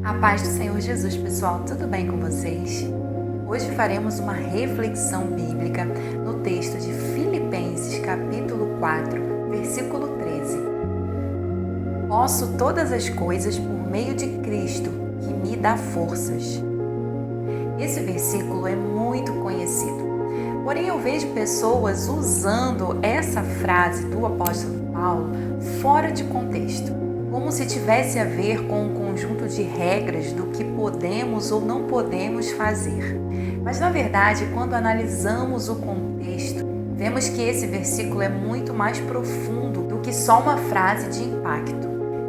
A paz do Senhor Jesus, pessoal, tudo bem com vocês? Hoje faremos uma reflexão bíblica no texto de Filipenses, capítulo 4, versículo 13. Posso todas as coisas por meio de Cristo, que me dá forças. Esse versículo é muito conhecido, porém eu vejo pessoas usando essa frase do apóstolo Paulo fora de contexto, como se tivesse a ver com um conjunto de regras do que podemos ou não podemos fazer. Mas, na verdade, quando analisamos o contexto, vemos que esse versículo é muito mais profundo do que só uma frase de impacto.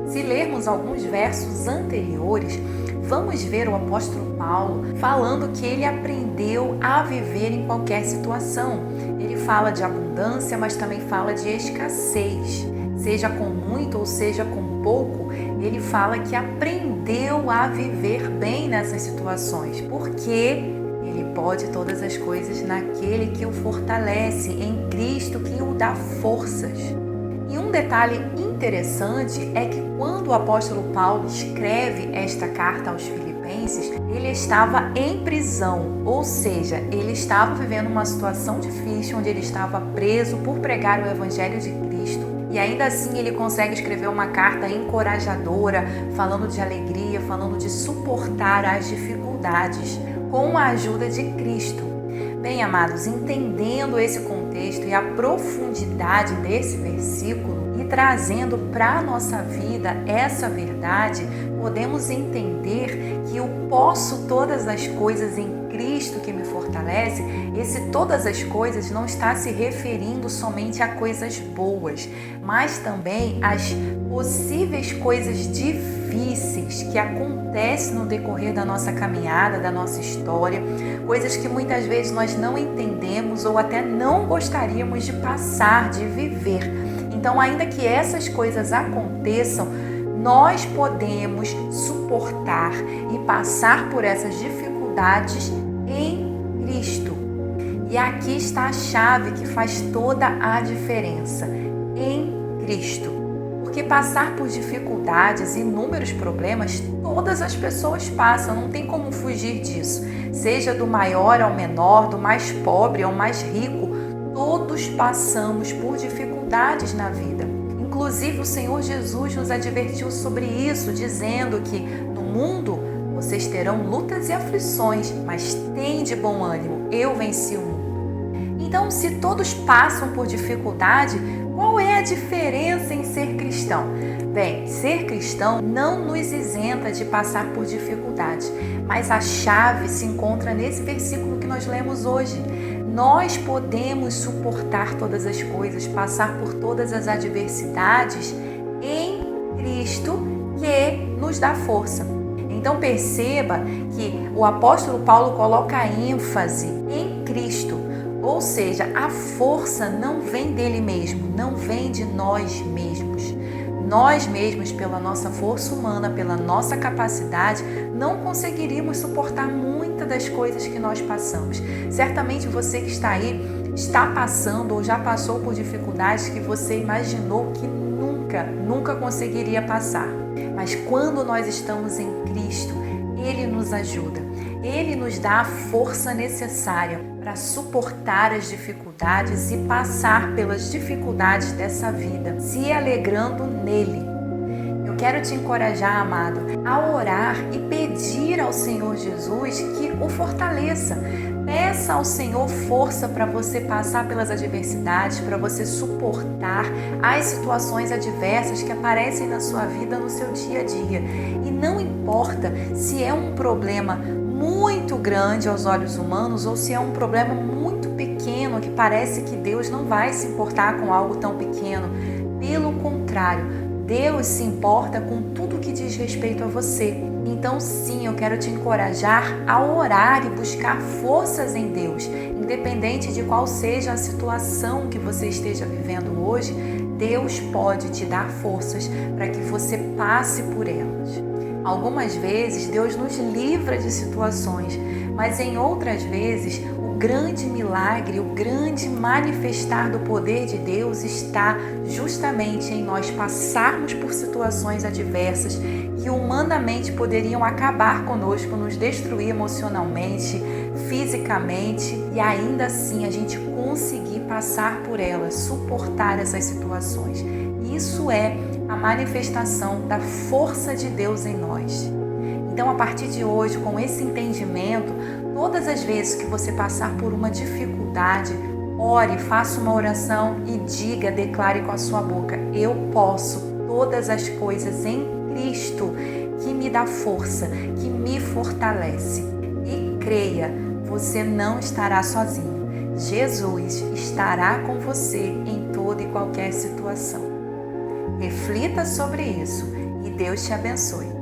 Se lermos alguns versos anteriores, vamos ver o apóstolo Paulo falando que ele aprendeu a viver em qualquer situação. Ele fala de abundância, mas também fala de escassez. Seja com muito ou seja com pouco, ele fala que aprendeu a viver bem nessas situações, porque ele pode todas as coisas naquele que o fortalece, em Cristo que o dá forças. E um detalhe interessante é que quando o apóstolo Paulo escreve esta carta aos Filipenses, ele estava em prisão, ou seja, ele estava vivendo uma situação difícil, onde ele estava preso por pregar o evangelho de Cristo. E ainda assim ele consegue escrever uma carta encorajadora, falando de alegria, falando de suportar as dificuldades com a ajuda de Cristo. Bem, amados, entendendo esse contexto e a profundidade desse versículo e trazendo para a nossa vida essa verdade, podemos entender que o posso todas as coisas em Cristo que me fortalece, esse todas as coisas não está se referindo somente a coisas boas, mas também às possíveis coisas difíceis que acontecem no decorrer da nossa caminhada, da nossa história, coisas que muitas vezes nós não entendemos ou até não gostaríamos de passar, de viver. Então, ainda que essas coisas aconteçam, nós podemos suportar e passar por essas dificuldades em Cristo. E aqui está a chave que faz toda a diferença, em Cristo. Porque passar por dificuldades e inúmeros problemas, todas as pessoas passam, não tem como fugir disso. Seja do maior ao menor, do mais pobre ao mais rico, todos passamos por dificuldades na vida. Inclusive, o Senhor Jesus nos advertiu sobre isso, dizendo que no mundo vocês terão lutas e aflições, mas tende bom ânimo, eu venci o mundo. Então, se todos passam por dificuldade, qual é a diferença em ser cristão? Bem, ser cristão não nos isenta de passar por dificuldades, mas a chave se encontra nesse versículo que nós lemos hoje. Nós podemos suportar todas as coisas, passar por todas as adversidades em Cristo que nos dá força. Então perceba que o apóstolo Paulo coloca ênfase em Cristo, ou seja, a força não vem dele mesmo, não vem de nós mesmos. Nós mesmos, pela nossa força humana, pela nossa capacidade, não conseguiríamos suportar muitas das coisas que nós passamos. Certamente você que está aí está passando ou já passou por dificuldades que você imaginou que nunca conseguiria passar. Mas quando nós estamos em Cristo, Ele nos ajuda. Ele nos dá a força necessária para suportar as dificuldades e passar pelas dificuldades dessa vida, se alegrando nele. Eu quero te encorajar, amado, a orar e pedir ao Senhor Jesus que o fortaleça. Peça ao Senhor força para você passar pelas adversidades, para você suportar as situações adversas que aparecem na sua vida, no seu dia a dia. E não importa se é um problema muito grande aos olhos humanos ou se é um problema muito pequeno que parece que Deus não vai se importar com algo tão pequeno. Pelo contrário, Deus se importa com tudo que diz respeito a você. Então sim, eu quero te encorajar a orar e buscar forças em Deus. Independente de qual seja a situação que você esteja vivendo hoje, Deus pode te dar forças para que você passe por elas. Algumas vezes Deus nos livra de situações, mas em outras vezes o grande milagre, o grande manifestar do poder de Deus está justamente em nós passarmos por situações adversas que que humanamente poderiam acabar conosco, nos destruir emocionalmente, fisicamente, e ainda assim a gente conseguir passar por elas, suportar essas situações. Isso é a manifestação da força de Deus em nós. Então, a partir de hoje, com esse entendimento, todas as vezes que você passar por uma dificuldade, ore, faça uma oração e diga, declare com a sua boca: eu posso todas as coisas em Cristo, que me dá força, que me fortalece. E creia, você não estará sozinho. Jesus estará com você em toda e qualquer situação. Reflita sobre isso e Deus te abençoe.